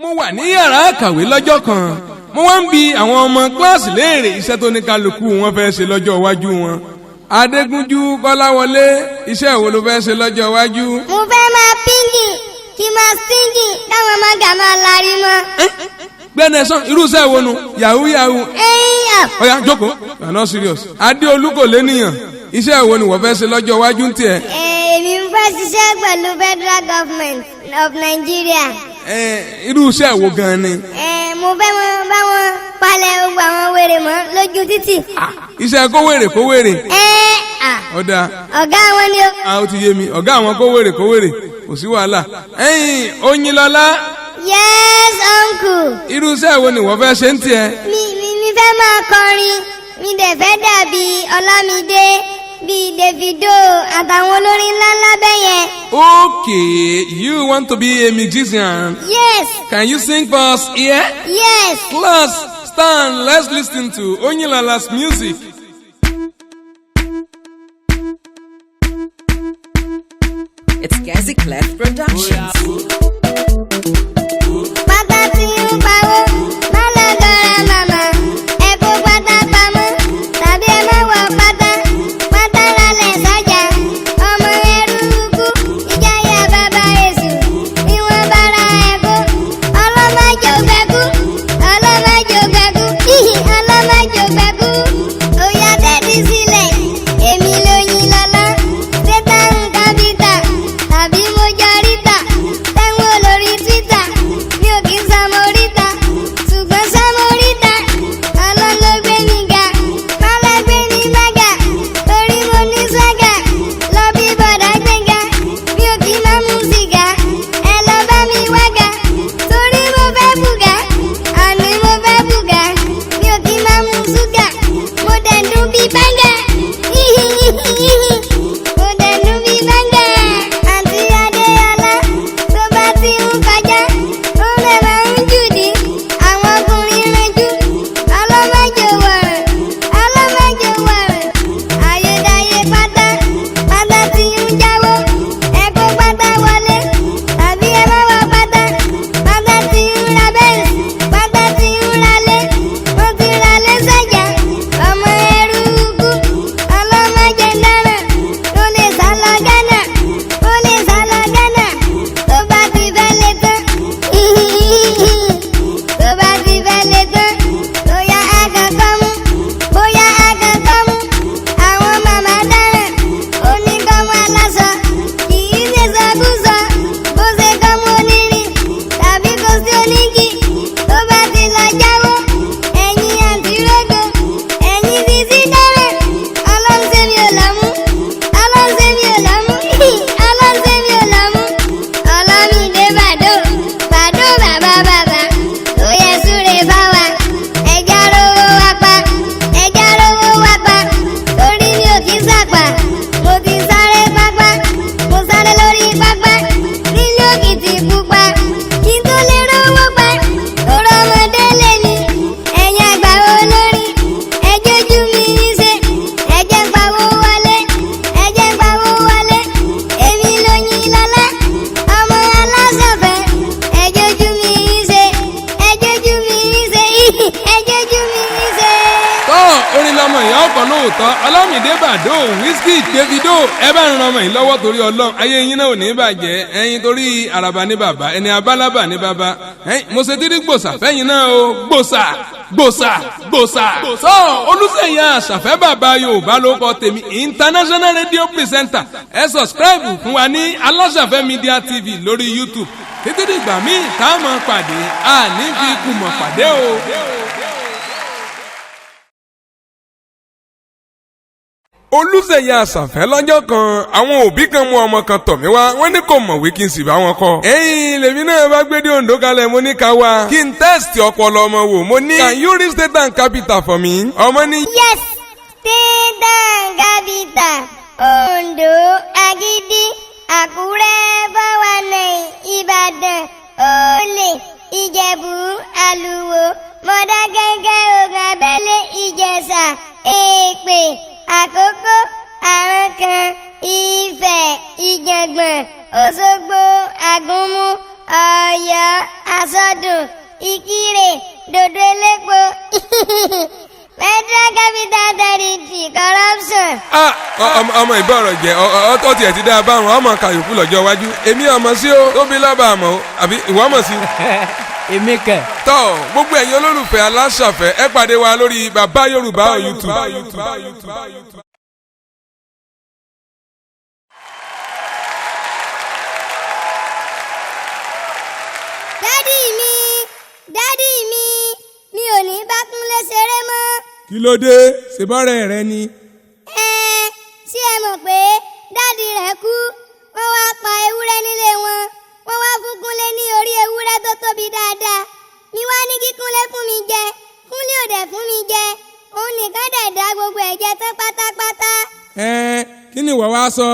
mo wà ní yàrá kàwé lọ́jọ́ kan mo wá ń bi àwọn ọmọ kíláàsì léèrè iṣẹ́ tó ní kálukú wọn fẹ́ ṣe lọ́jọ́ iwájú wọn. Adégúnjú Kọ́láwọlé iṣẹ́ wo ló fẹ́ ṣe lọ́jọ́ iwájú? mo fẹ́ máa píngì kí máa síngì káwọn mága máa larí mọ́. gbẹ́nẹ̀sán irúṣẹ́ wo nu yahoo yahoo. ẹ̀yà. ọ̀ya jókòó you are not serious. Adéolú kò lénìyàn iṣẹ́ wo ni wọ́n fẹ́ ṣe lọ́jọ́ iwájú ń tiẹ̀? èmi ń fẹ́ ṣiṣẹ́ pẹ̀lú federal government of Nigeria. irú iṣẹ́ wo gan-an ni? mo fẹ́ bá wọn palẹ̀ gbogbo àwọn wèrè mọ́ lójú títì. iṣẹ́ kówèrè. ọ̀dà. ọ̀gá wọn ni ó. ó ti yé mi ọ̀gá àwọn kówèrè kò sí wàhálà. Oyinlọ́lá. yes uncle. irú iṣẹ́ wo ni wọ́n fẹ́ ṣe ń tiẹ̀? mi fẹ́ máa kọrin mi dẹ̀ fẹ́ dàbí Ọlámídé bíi Davido àtàwọn olórin ńláńlá bẹ́ẹ̀ yẹn. Okay, you want to be a musician? Yes. Can you sing for us here? Yes. Class, stand, let's listen to Oyinlola's music. It's Gazi Clef Productions. Ọlámídé Bàdó Wizkid Davido ẹ bá ń ran ọmọ yìí lọ́wọ́ torí Ọlọ́run ayé yín náà ò ní bàjẹ́ ẹ̀yin torí àràbà ní bàbá ẹni abálábà ní bàbá mo ṣe dídí gbòsà fẹ́yìn náà o gbòsà. sọ Olúṣèyí Àṣàfẹ́ bàbá Yorùbá ló kọ tèmi international radio presenter ẹ subscribe fún wa ní Aláṣàfẹ́ Media TV lórí YouTube títí dìgbà míì tá a máa pàdé àní fi ikú mọ̀ pàdé o. Olúṣèyí Àṣàfẹ́ lọ́jọ́ kan àwọn òbí kan mú ọmọ kan tọ̀ mí wá wọ́n ní kò mọ̀wé kí n sì bá wọn kọ́. lèmi náà bá gbé dé Oǹdó kalẹ̀ mo ní ká wá kí n tẹ́sítì ọpọlọ ọmọ wò mo ní can you read state and capital for me? ọmọ ní. yes state and capital Oǹdó Agídí Àkúrẹ́ 419 Ìbàdàn Olè Ìjẹ̀bú Àlùwò Mọ̀dákẹ́kẹ́ Ògùn Abẹ́lé Ìjẹ̀ṣà Èpè Àkókó Àrankàn Ifẹ̀ Ìjàngbọ̀n Òṣogbo Àgúnmu Ọ̀yọ́ àsọdùn ìkirè dòdò elépo federal capital territory corruption. ọmọ ìbọ̀rọ̀ jẹ́ ọtọ́ tiẹ̀ ti dáa báwọn ọmọ kàyòkú lọ́jọ́ iwájú èmi ọmọ sí o tóbi lọ́ba àmọ́ o àbí ìwọ mọ̀ sí. èmi kẹ̀. tọ́ gbogbo ẹ̀yin olólùfẹ́ aláṣàfẹ́ ẹ pàdé wa lórí Bàbá Yorùbá on YouTube. dádì mi ò ní bá Kúnlé ṣeré mọ́. kí ló dé ṣèbọ̀rẹ̀ rẹ ni. ṣé ẹ mọ̀ pé dádì rẹ̀ kú wọ́n wá pa ewúrẹ́ nílé wọn wọ́n wá fún Kúnlé ní orí ewúrẹ́ tó tóbi dáadáa mi wá ní kí Kúnlé fún mi jẹ Kúnlé ò dẹ̀ fún mi jẹ òun nìkan dẹ̀ dá gbogbo ẹ̀jẹ̀ tán pátápátá. kí ni ìwọ wá sọ.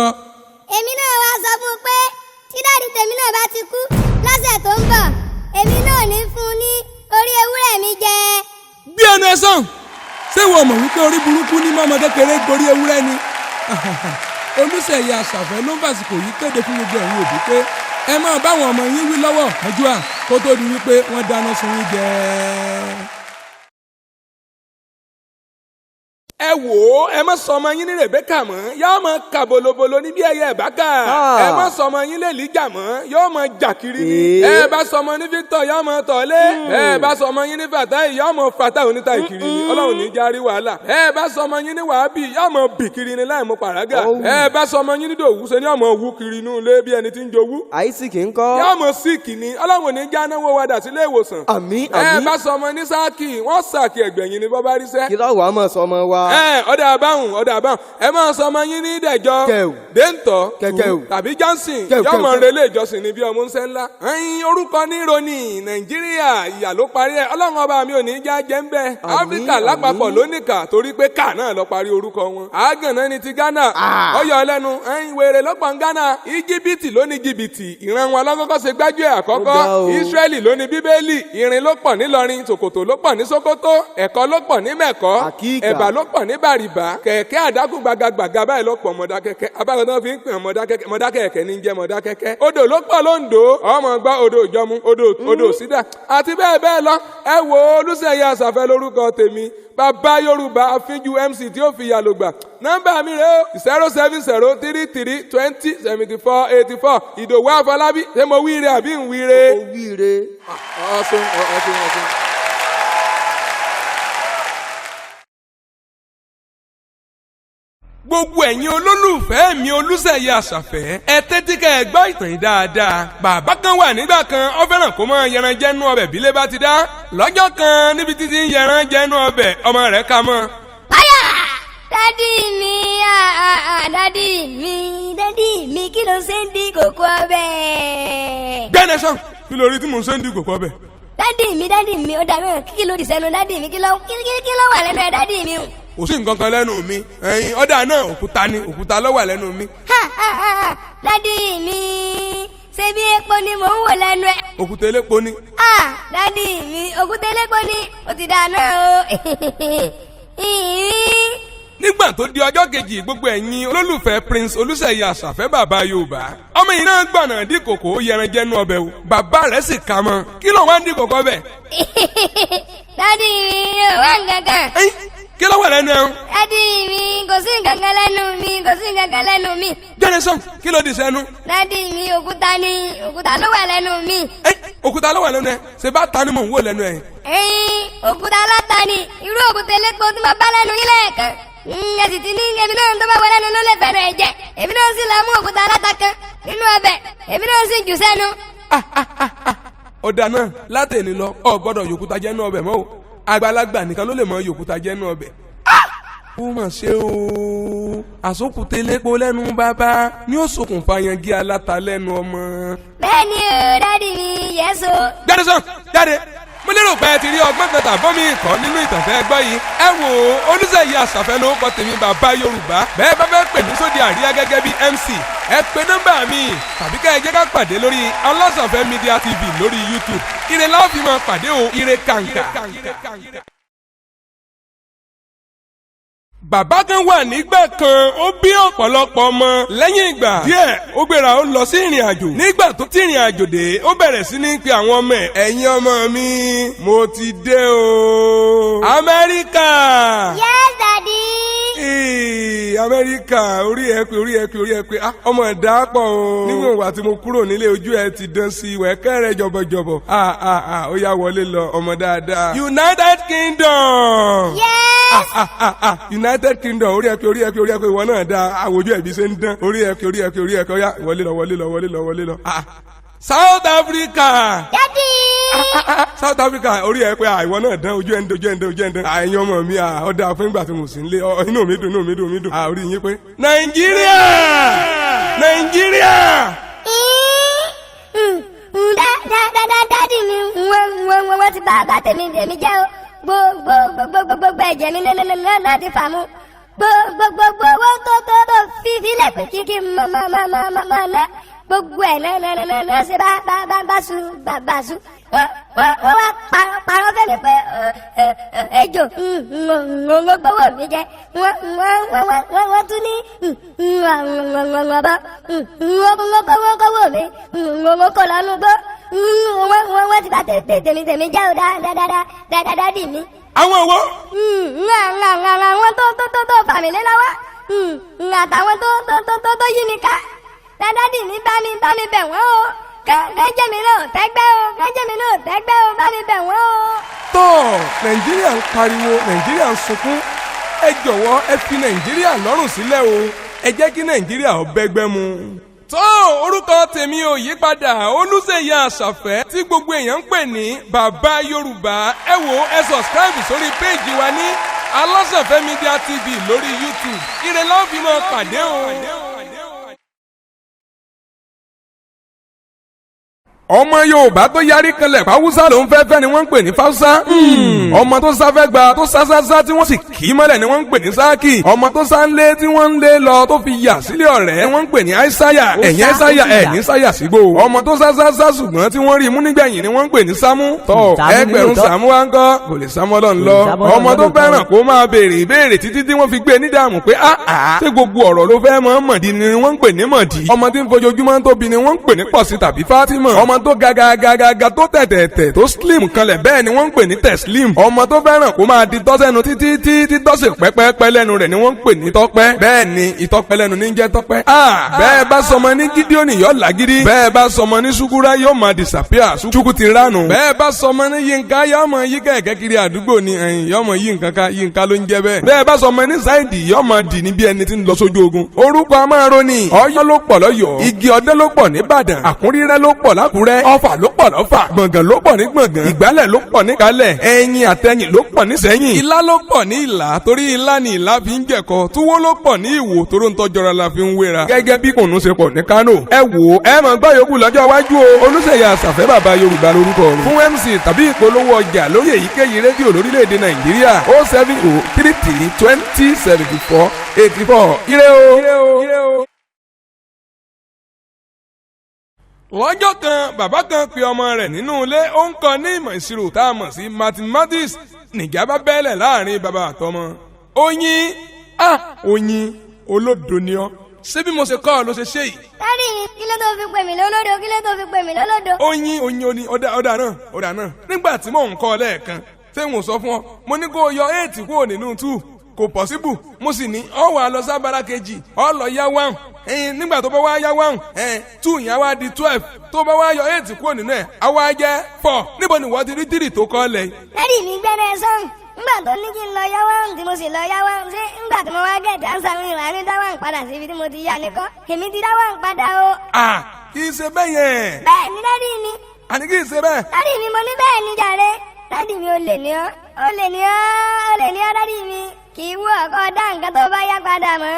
èmi náà wá sọ fún un pé tí dádì tèmi náà bá ti kú lọ́sẹ̀ tó ń bọ̀ èmi náà ní fún un ní orí ewúrẹ́ mi jẹ. bí ẹnu ẹ sàn ṣé ìwọ mọ̀ wípé orí burúkú ní mọ́mọ kékeré gorí ewúrẹ́ ni. Olúṣèyí Àṣàfẹ́ ló ń fàsìkò yìí kéde fún gbogbo ẹ̀yin òbí pé ẹ máa báwọn ọmọ yín wí lọ́wọ́ ọjọ́ à kó tó di wípé wọ́n dáná sun yín jẹ. ẹ wò ó ẹ má sọ ọmọ yín ní Rèbékà mọ́ yóò máa kà bolobolo ní bí ẹyẹ ìbákà. ẹ má sọ ọmọ yín lè líjà mọ́ yóò máa jà kiri ni. ẹ bá sọ ọmọ ní Victor yóò máa tọ̀lé. ẹ bá sọ ọmọ yín ní Fatai yóò máa Fatai oníta ìkiri ni Ọlọ́run ní járí wàhálà. ẹ bá sọ ọmọ yín ní Wàhábì yóò máa bì kiri ni láì mú pàrágà. ẹ bá sọ ọmọ yín ní Dòwú ṣe ni yóò máa wú kiri inú ilé bí ẹni tí ń jowú. àìsíkì ń kọ́. yóò máa síkì ni Ọlọ́run ní já náwó wa dà sílé ìwòsàn. àmín. ẹ bá sọ ọmọ ní Sáàkì wọ́n sàkì ẹgbẹ̀yìn ni bọ́ bá rí sẹ́. kí ló wàá mọ̀ sọmọ wa. ọ̀dà àbáhùn ẹ máa sọ ọmọ yín ní Dẹ̀jọ́ Déńtọ́ tàbí Johnson yóò mọ relé ìjọsìn ní bí ọmọ ń sẹ́ ńlá. orúkọ ní Roni Nàìjíríà ìyà ló parí ẹ Ọlọ́run ọba mi ò ní já jẹ́ ń bẹ́. Áfíríkà lápapọ̀ ló níkà torí pé ká náà lọ parí orúkọ wọn. àgànná ni ti Ghana ọyọ lẹ́nu wèrè lọ́pọ̀ ń Ghana Íjíbítì ló ní jìbìtì ìran wọn lọ́kọ́kọ́ ṣe gbájúẹ̀ àkọ́kọ́ Ísírẹ́lì ló ní Bíbélì ìrìn ló pọ̀ nílọrin Sòkòtò ló pọ̀ ní Sókótó ẹ̀kọ́ ló pọ̀ ní Mẹ̀kọ́ ẹ̀bà ló pọ̀ ní Bàrìbà kẹ̀kẹ́ àdákù gbàgàgbàgà báyìí lọ́pọ̀ Mọ̀dákẹ́kẹ́ abáyọ̀ náà fi ń pè ọ́ Mọ̀dákẹ́kẹ́ ní jẹ́ Mọ̀dákẹ́kẹ́ odò ló pọ̀ lóńdó ọmọ gbọ́ odò Ìjọ̀mú odò Sídà àti bẹ́ẹ̀ bẹ́ẹ̀ lọ ẹ wo Olúṣèyí Àṣàfẹ́ lórúkọ tèmi Bàbá Yorùbá àfínjú MC tí ó fi yàlò gbà nọ́mbà mi rè ó 07033207484 Ìdòwú Àfọlábí ṣé mo wíire àbí ń wíire. ó wíire. ọ̀sùn. gbogbo ẹ̀yin olólùfẹ́ mi Olúṣèyí Àṣàfẹ́ ẹ tẹ́tí kẹ́ ẹ gbọ́ ìtàn yìí dáadáa. bàbá kan wà nígbà kan ó fẹ́ràn kó máa yẹran jẹ́nu ọbẹ̀ bílé bá ti dá. lọ́jọ́ kan níbi títí ń yẹran jẹ́nu ọbẹ̀ ọmọ rẹ̀ ka mọ́. báyà dádì mi kí ló ṣe ń dín kòkó ọbẹ̀. gbẹ́nẹ̀ sàn kí ló rí tí mò ń ṣe ń dín kòkó ọbẹ̀. dádì mi ó dàbí kí ló di sẹ́nu dádì mi kí ló wà lẹ́nu ẹ̀ dádì mi o. kò sí nǹkan kan lẹ́nu mi ọ̀dà náà òkúta ló wà lẹ́nu mi. dádì mi ṣé bí epo ni mò ń wò lẹ́nu ẹ̀. òkúta elépo ni. dádì mi òkúta elépo ni ó ti dáná o. nígbà tó di ọjọ́ kejì gbogbo ẹ̀yin olólùfẹ́ Prince Olúṣèyí Àṣàfẹ́ bàbá Yorùbá ọmọ yìí náà gbọ̀nà dín kòkó yẹran jẹ́nu ọbẹ̀ o bàbá rẹ̀ sì kà mọ́ kí ló wá ń dín kòkó ọbẹ̀. dádì mi ò wá nǹkan kan. kí ló wà lẹ́nu ẹ̀. dádì mi kò sí nǹkan kan lẹ́nu mi. jẹ́nẹ́sọ̀n kí ló di sẹ́nu. dádì mi òkúta ló wà lẹ́nu mi. òkúta ló wà lẹ́nu ẹ̀ ṣe bá ta ni mò ń wò lẹ́nu ẹ̀. òkúta aláta ni irú òkúta elépo tí mo bá lẹ́nu yín lẹ́ẹ̀kan. ẹ sì ti ní èmi náà tó bá wọ lẹ́nu ló lè fẹ́ràn ẹ̀jẹ̀ èmi náà sì lọ mú òkúta aláta kan nínú ọbẹ̀ èmi náà sì jù sẹ́nu. ọ̀dà náà látẹ̀ni lọ ọ̀ gbọ́dọ̀ yòkúta jẹ́nu ọbẹ̀ mọ́ o àgbàlagbà nìkan ló lè mọ yòkúta jẹ́nu ọbẹ̀. ó mà ṣe o àsokùtà elépo lẹ́nu bàbá ni ó ṣokùnfà yangi aláta lẹ́nu ọmọ. bẹ́ẹ̀ni o dádì mi yẹ so. gbẹ́dọ̀sán jáde mo lérò pé ẹ ti rí ọgbọ́n kan tàbọ́ mi kọ́ nínú ìtànfẹ́ ẹgbọ́ yìí ẹ wò ó Olúṣèyí Àṣàfẹ́ ló kọ́ tèmi bàbá Yorùbá bẹ́ẹ̀ bá fẹ́ pè mí sóde àríyá gẹ́gẹ́ bí MC ẹ pe nọ́mbà mi tàbí ká ẹ jẹ́ ká pàdé lórí Aláṣàfẹ́ Media TV lórí YouTube ire la ó fi máa pàdé o ire kàǹkà. bàbá kan wà nígbà kan ó bí ọ̀pọ̀lọpọ̀ ọmọ lẹ́yìn ìgbà díẹ̀ ó gbéra ó lọ sí ìrìn àjò nígbà tó ti ìrìn àjò dé ó bẹ̀rẹ̀ sí ní pe àwọn ọmọ ẹ̀ ẹ̀yin ọmọ mi mo ti dé o Amẹ́ríkà. Yes, Daddy. Amẹ́ríkà orí ẹ pé ọmọ ẹ̀dá pọ̀ o níwọ̀n ìwà tí mo kúrò nílé ojú ẹ ti dán sí ìwẹ̀kẹ́ rẹ jọ̀bọ̀jọ̀bọ̀ ó yá wọlé lọ ọmọ dáadáa. United Kingdom. Yes. United Kingdom orí ẹ pé ìwọ náà dáa àwòjú ẹ̀bí ṣe ń dán orí ẹ pé ó yá wọlé lọ. South Africa. Daddy. South Africa orí ẹ pé ìwọ náà dán ojú ẹ̀ ń dán ẹ̀yin ọmọ mi ọ̀dà fún ìgbà tí mo sì ń lé inú mi dùn orí yín pé Nàìjíríà. Dádì mi wọ́n ti bá àbá tèmi jẹ́ o gbogbo ẹ̀jẹ̀ mi náà ti fà mú gbogbo owó tó fi filẹ̀ pé kíkí máa ná gbogbo ẹ̀ náà ṣe bá su wọ́n wá parọ́ fẹ́mi pé ẹjọ́ ń gbowó mi jẹ́ wọ́n tún ní kówó mi ń kó lọ́nu gbọ́ wọ́n ti bá tèmi jẹ́ o dáadáa dì mí. Àwọn wo. àwọn tó fàmílẹ́ lọ́wọ́ àtàwọn tó yí mi ká dádì mi bá mi bẹ̀ wọ́n o kẹ́jẹ́ mi náà tẹ́gbẹ́ o bá mi bẹ̀ wọ́n o. tó Nàìjíríà ń pariwo Nàìjíríà ń sunkún ẹ jọ̀wọ́ ẹ fi Nàìjíríà lọ́rùn sílẹ̀ o ẹ jẹ́ kí Nàìjíríà ó bẹ́gbẹ́ mu. tó orúkọ tèmi ò yí padà Olúṣèyí Àṣàfẹ́ tí gbogbo èèyàn ń pè ní bàbá Yorùbá ẹ wò ẹ subscribe sórí péèjì wa ní Aláṣàfẹ́ Media TV lórí YouTube ire la ó fi máa pàdé o. ọmọ Yorùbá tó yarí kanlẹ̀ fáwúsá ló ń fẹ́fẹ́ ni wọ́n ń pè ní fáwúsá. ọmọ tó sáfẹ́ gba tó sásásá tí wọ́n sì kì í mọ́lẹ̀ ni wọ́n ń pè ní sáàkì. ọmọ tó sá ń lé tí wọ́n ń lé lọ tó fi yà sílé ọ̀rẹ́ ni wọ́n ń pè ní àìsáyà. ẹ̀yìn àìsáyà ẹ̀ ní sáyà sígbó. ọmọ tó sásásá ṣùgbọ́n tí wọ́n rí mú nígbẹ̀yìn ni wọ́n ń pè ní sámú. tọ́ ẹgbẹ̀rún sámú wa ń kọ́ kò lè sámọ́ lọ́n lọ. ọmọ tó fẹ́ràn kó máa béèrè ìbéèrè títí tí wọ́n fi gbé nídàámú pé ṣé gbogbo ọ̀rọ̀ ló fẹ́ mọ̀ mọ̀dí ni wọ́n ń pè ní mọ̀dí. ọmọ tí ń fojoojúmọ́ tóbi ni wọ́n ń pè ní pọ̀sí tàbí fátímọ̀. ọmọ tó gàgàgà tó tẹ̀tẹ̀tẹ̀ tó slim kanlẹ̀ bẹ́ẹ̀ ni wọ́n ń pè ní tẹ̀slim. ọmọ tó fẹ́ràn kó máa di tọ́sẹ́nu títí tọ́sẹ̀ pẹ́pẹ́pẹ́ lẹ́nu rẹ̀ ni wọ́n ń pè ní tọ́pẹ́. bẹ́ẹ̀ ni ìtọ́pẹ́ lẹ́nu ní jẹ́ tọ́pẹ́. bẹ́ẹ̀ bá sọmọ ní Gídíónì yóò lágídí. bẹ́ẹ̀ bá sọmọ ní Ṣúkúrá yóò máa disappear Ṣúkú ti ránu. bẹ́ẹ̀ bá sọmọ ní Yínká yóò máa yí kẹ̀kẹ́ kiri àdúgbò ni yóò máa yí nǹkan ká Yínká ló ń jẹ́ bẹ́ẹ̀. bẹ́ẹ̀ bá sọmọ ní Sáìdì yóò máa dì ní bí ẹni tí ń lọ sójú ogun. orúkọ amáro ni Ọ̀yọ́ ló pọ̀ lọ́yọ́, Igi Ọdẹ ló pọ̀ nìbàdàn, Àkúrírẹ́ ló pọ̀ l'Ákúrẹ́, Ọ̀fà ló pọ̀ l'Ọ́fà, Gbọ̀ngàn ló pọ̀ ní Gbọ̀ngàn, Ìgbálẹ̀ ló pọ̀ ní Ìkálẹ̀, Ẹ̀yìn àtẹ̀yìn ló pọ̀ ní Sẹ́yìn, Ìlá ló pọ̀ ní Ìlá torí Ìlá ni Ìlá fi ń jẹ̀kọ, Túwó ló pọ̀ ní Ìwó torí ń tọ́jọ́ra la fi ń wéra, gẹ́gẹ́ bí Kùnú ṣe pọ̀ ní Kánò. ẹ wò ẹ máa gbọ́ yòókù lọ́jọ́ iwájú o. Olúṣèyí Àṣàfẹ́ bàbá Yorùbá lórúkọ rẹ̀. fún MC tàbí ìpolówó ọjà lórí èyíkéyìí rédíò lórílẹ̀‐èdè Nàìjíríà 07033207484 ire o. lọ́jọ́ kan bàbá kan pe ọmọ rẹ̀ nínú ilé ó ń kọ́ ní ìmọ̀ ìṣirò tá a mọ̀ sí mathematics nìjà bá bẹ́ẹ̀lẹ̀ láàrin bàbá àtọmọ. Oyin olódo ni ọ́ ṣé bí mo ṣe kọ́ ọ ló ṣe ṣe yìí. dárí kí ló tó fi pè mí lólódo kí ló tó fi pè mí lólódo. oyin ọ̀dà náà nígbà tí mò ń kọ́ ọ lẹ́ẹ̀kan ṣé n ò sọ fún ọ mo ní kó o yọ 8 kúrò nínú 2 kò pọ̀síbù mo sì ní ọ wà lọ sábàrà kejì ọ lọ yá 1 nígbà tó bá wá yá 1 2 yẹn wá di 12 tó bá wá yọ 8 kúrò nínú ẹ̀ á wá jẹ́ 4 níbo ni wọ́n ti rí 3 tó kọ́ lẹ̀. dárí mi gbẹ́rẹ́ sọ́n nígbà tó ní kí n lọ yá 1 tí mo sì lọ yá 1 ṣé nígbà tí mo wá gẹ̀ẹ́dì ánsá mi ìwà ní dá 1 padà síbi tí mo ti yá nìkan èmi ti dá 1 padà o. kì í ṣe bẹ́ẹ̀ yẹn. bẹ́ẹ̀ ni dárí mi. àní kì í ṣe bẹ́ẹ̀. dárí mi mo ní bẹ́ẹ̀ ni jàre dárí mi ò lè ní ọ́ dárí mi kì í wú ọkọ dá nǹkan tó bá yá padà mọ́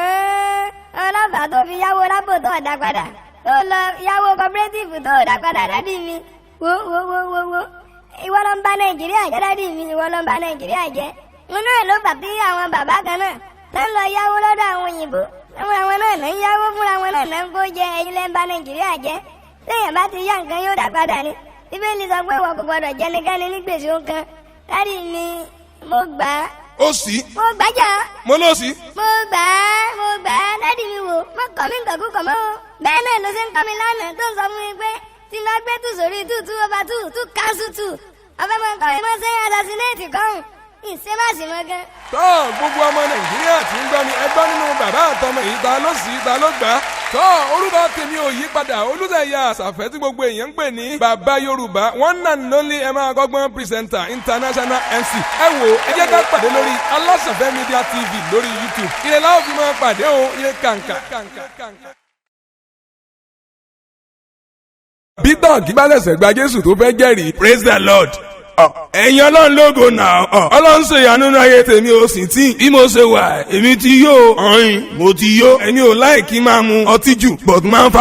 ọlọ́pàá tó fi yáwó lápò tó ọ̀dà padà tó lọ yáwó cooperative tó ọ̀dà padà dádì mi wo ìwọ ló ń bá Nàìjíríà jẹ́ dádì mi ìwọ ló ń bá Nàìjíríà jẹ́ mo náà ló fà bí àwọn bàbá kan náà tó ń lọ yáwó lọ́dọ̀ àwọn òyìnbó àwọn náà ń yáwó fúnra wọn náà ń kó jẹ ẹ̀yin lẹ́ ń bá Nàìjíríà jẹ́ téèyàn bá ti yá nǹkan yóò dà padà ni Bíbélì sọ pé ìwọ kò gbọdọ̀ jẹ ẹnikẹ́ni ní gbèsè nǹkan dádì mi mo gbà ó sì. mo gbàjà. mo ló sì. mo gbà á dádì mi wò má kọ́ mi nǹkan kúkọ̀ mọ́ o. bẹ́ẹ̀ náà ló ṣe ń kọ́ mi lánàá tó ń sọ fún mi pé tí má gbé tù sórí tù over tù káńsù tù ọbẹ̀ mọ̀ kọ́ mi mọ́ sẹ́yìn assassinate kọ́hún ìṣe má sì mọ́ gan. tọ́ gbogbo ọmọ nàìjíríà tí ń gbọ́ mi ẹgbọ́n nínú bàbá àtọmọ yìí ta ló sì ta ló gbà á. tọ́ orúkọ tèmi ò yí padà Olúṣèyí Àṣàfẹ́ tí gbogbo èèyàn ń pè ní bàbá Yorùbá one and only ẹ máa gbọ́gbọ́n pírẹsẹ̀ntà international MC. ẹ wò ẹ jẹ́ ká pàdé lórí Aláṣàfẹ́ Media TV lórí YouTube. ilé láwọn fi máa pàdé o ilé kàǹkà. Peter kí bá lẹ̀sẹ̀ gba Jésù tó fẹ́ jẹ́rìí. Praise the Lord. Ẹ̀yin Ọlọ́run lógo náà Ọlọ́run ṣe ìyanu nínú ayé tèmi ò sì tí bí mo ṣe wà èmi ti yó mo ti yó èmi ò láìkí máa mu ọtí jù but máa ń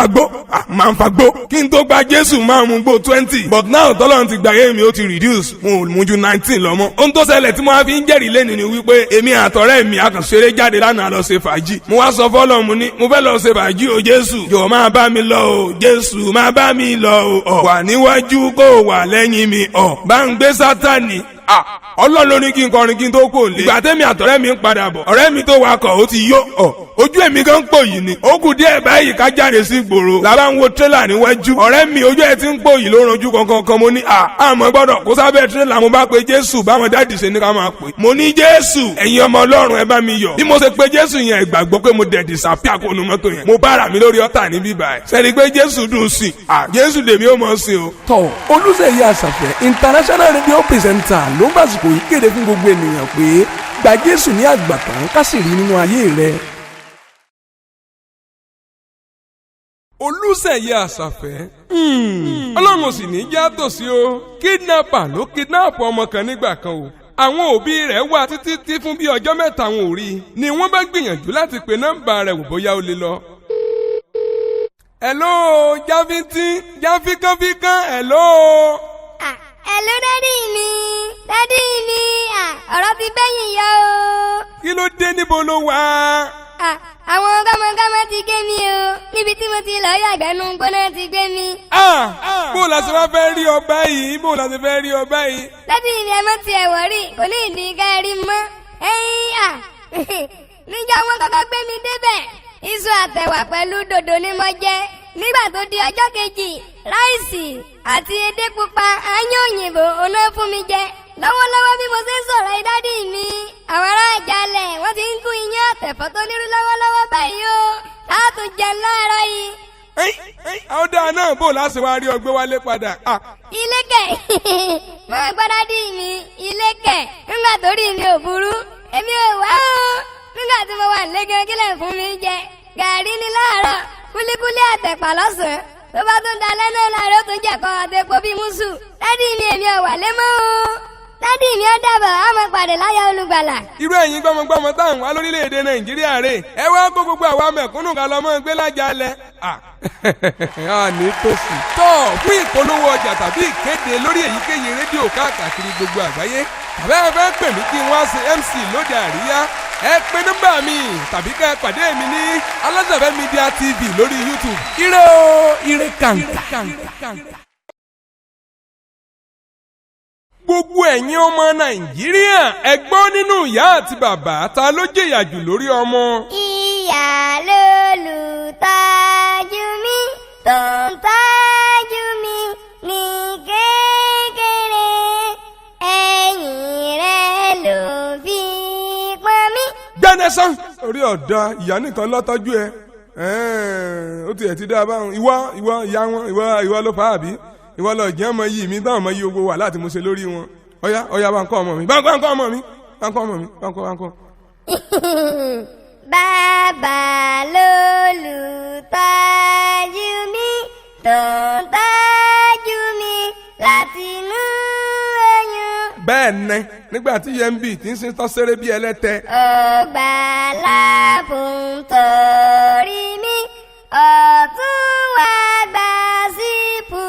fagbó kí n tó gba Jésù máa mu gbó 20 but now tọ́lọ́run ti gbàyé mi ó ti reduce mo mu ju 19 lọ́mọ. ohun tó ṣẹlẹ̀ tí mo wá fi ń jẹ́rìí lẹ́nu ni wípé èmi àtọ̀rẹ́ mi a kàn ṣeré jáde lánàá lọ ṣe fàájì mo wá sọ fọ́lọ́run mo ní mo fẹ́ lọ ṣe fàájì o Jésù jọ̀ọ́ máa bá mi lọ o Jésù máa bá mi lọ o wà níwájú kó wà lẹ́yìn mi bá ń gbé Sátánì Ọlọ́run ló ní kí n kọrin kí n tó kò lé. ìgbà tẹ́mi àtọ̀rẹ́ mi ń padà bọ̀ ọ̀rẹ́ mi tó wakọ̀ ó ti yó ojú èmi gan pò yìí ni. ó kù díẹ̀ báyìí ká jáde sí ìgboro làbá ń wo tírélà níwájú ọ̀rẹ́ mi ojú ẹ̀ ti ń pò yìí ló ranjú kankan mo ní àmọ́ gbọ́dọ̀ kó sábẹ́ tírélà mo bá pe Jésù báwọn dáàdì ṣe ní ká máa pè. mo ní Jésù ẹ̀yin ọmọ Ọlọ́run ẹ bá mi yọ̀ bí mo ṣe pe Jésù yẹn ìgbàgbọ́ pé mo dẹ̀ disappear kó nu mọ́tò yẹn mo bára mi lórí ọ̀tà níbí báyìí sẹ́ni pé Jésù dùn sí Jésù lèmi ó mọ̀ sí o. tọ́ Olúṣèyí Àṣàfẹ́ international radio presenter ló ń bàsìkò yìí kéde fún gbogbo ènìyàn pé gba Jésù ní àgbàtàn ká sì rí nínú ayé rẹ. Olúṣèyí Àṣàfẹ́ Ọlọ́run sì ní já tòsí o kidnapper ló kidnap ọmọ kan nígbà kan o àwọn òbí rẹ̀ wá títí fún bí ọjọ́ mẹ́ta wọn ò rí i ni wọ́n bá gbìyànjú láti pe nọ́mbà rẹ̀ wò bóyá ó lè lọ. hello jáfikánfikán hello. hello dádì mi ọ̀rọ̀ ti bẹ́yìn yọ o. kí ló dé níbo ló wà. àwọn gámọ́gámọ́ ti gé mi o níbi tí mo ti lọ yàgbẹ́nu gbóná ti gbé mi. bó la ṣe wá fẹ́ rí ọba yìí dádì mi ẹ mọ́ tiẹ̀ wọ̀rí kò ní ìdí gáàrí mọ́ níjọ́ wọn kọ́kọ́ gbé mi débẹ̀ iṣu àtẹ̀wà pẹ̀lú dòdò ni mo jẹ nígbà tó di ọjọ́ kejì ráìsì àti edé pupa ayán òyìnbó ọ̀nà fún mi jẹ lọ́wọ́lọ́wọ́ bí mo ṣe ń sọ̀rọ̀ dádì mi àwọn ará àjálẹ̀ wọ́n ti ń gún iyán àtẹ̀fọ́ tó nírú lọ́wọ́lọ́wọ́ báyìí o láàtún jẹun láàárọ̀ yìí. àwọn dáa náà bò láti wá rí ọgbẹ́ wálé padà. ilé kẹ̀ mo gbọ́ dádì mi ilé kẹ̀ nígbà tó rí mi ò burú èmi ò wá o nígbà tí mo wà lẹ́gẹ̀ẹ́ kílẹ̀ fún mi jẹ gàrí ní láàárọ̀ kúlíkúlí àtẹ̀pà lọ́sàn-án tó bá tún dalẹ́ náà láàárọ̀ tó jẹ̀kọ́ àtẹ̀pọ̀ bíi mùsù dádì mi èmi ò wà lé mọ́ o dádì mi ó dàbọ̀ á máa pàdé láyà olùgbàlà. irú ẹ̀yin gbọ́mọgbọ́mọ táwọn wá lórílẹ̀‐èdè Nàìjíríà rè ẹ wá kó gbogbo àwa mẹ̀kúnnù ká lọ́mọ gbé lájàlẹ̀. ní tòsí. tọ́ fún ìpolówó ọjà tàbí ìkéde lórí èyíkéyìí rédíò káàkiri gbogbo àgbáyé tàbí ẹ fẹ́ pè mí kí n wá ṣe MC lóde àríyá ẹ pè nọ́mbà mi tàbí ká ẹ pàdé mi ní Aláṣàfẹ́ Media TV lórí YouTube. ire o ire kàǹkà. gbogbo ẹ̀yin ọmọ Nàìjíríà ẹ gbọ́ nínú ìyá àti bàbá ta ló jẹ̀yà jù lórí ọmọ. ìyá lolùtọ́jú mi tó ń tọ́jú mi ní kékeré ẹ̀yìn rẹ̀ ló fi pọ́n mi. gbẹ́nẹ́sán orí ọ̀dà ìyá nìkan lọ́tọ́jú ẹ ó tiẹ̀ ti dá a báwọn ìwọ ìyá wọn ìwọ ló fà á bí ìwọ lọ jẹ́ ọmọ yìí mi táwọn ọmọ yìí gbogbo wà láti mo ṣe lórí wọn ọ̀yá bá ń kọ́ ọmọ mi bá ń kọ́ ọmọ mi. bàbá lolùtọ́jú mi tó ń tọ́jú mi láti inú oyún. bẹ́ẹ̀ ni nígbà tí yẹn ń bì tí ń sin tọ́sẹ́rẹ́ bí ẹlẹ́tẹ̀. ọgbà láàbùn torí mi ọ̀tún wá gbà sípò.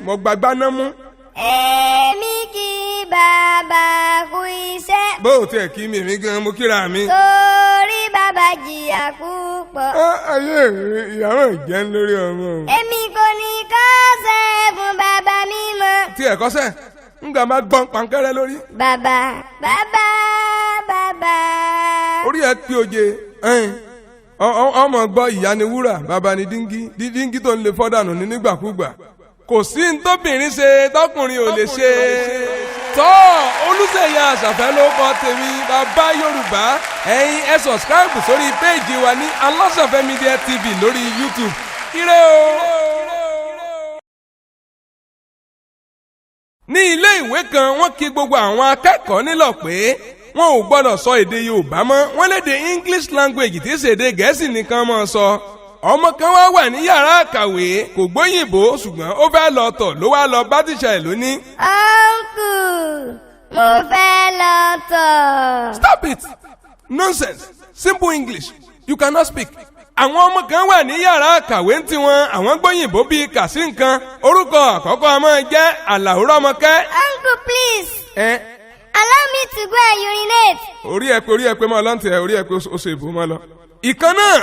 mo gbàgbá náà mú. èmi kí bàbá kú iṣẹ́. bó o tiẹ̀ kí mi èmi gan mo kíra mi. torí bàbá jìyà púpọ̀. ayé ìyàwó ìjẹ́ ń lórí ọmọ. èmi kò ní kọ́sẹ̀ fún bàbá mi mọ́. tí ẹ̀ kọ́sẹ̀ nga máa gbọ́n pankẹ́rẹ́ lórí. bàbá bàbá bàbá. orí ẹ pé oje ọmọ gbọ́ ìyá ni wúrà bàbá ni díngí tó ń lè fọ́dànù ní nígbàkúgbà kò sí ntọ́bìnrin ṣe tọkùnrin ò lè ṣe. tọ́ Olúṣèyí Àṣàfẹ́ ló kọ́ tèmi bàbá Yorùbá ẹ̀yin ẹ sọ̀sìkáìbù sórí péèjì wa ní Aláṣàfẹ́ Media TV lórí YouTube. ire o. ní ilé ìwé kan wọ́n kí gbogbo àwọn akẹ́kọ̀ọ́ nílọ̀ pé wọn ò gbọ́dọ̀ sọ èdè Yorùbá mọ́ wọ́n lédè English language tí í ṣe èdè Gẹ̀ẹ́sì nìkan máa sọ. ọmọ kan wá wà ní yàrá àkàwé kò gbóyìnbó ṣùgbọ́n ó fẹ́ lọ tọ̀ ló wá lọ bá tíṣà ẹ̀ lónìí. uncle mo fẹ́ lọ tọ̀. Stop it! Nonsense! Simple English you cannot speak. àwọn ọmọ kan wà ní yàrá àkàwé tí wọn àwọn gbóyìnbó bíi kà sí nǹkan orúkọ àkọ́kọ́ a máa jẹ́ Àlàó Rọ́mọkẹ́. uncle please. allow me to go and urinate. orí ẹ pé máa lọ́ntì ẹ orí ẹ pé ó ṣe ìbò máa lọ. ìkan náà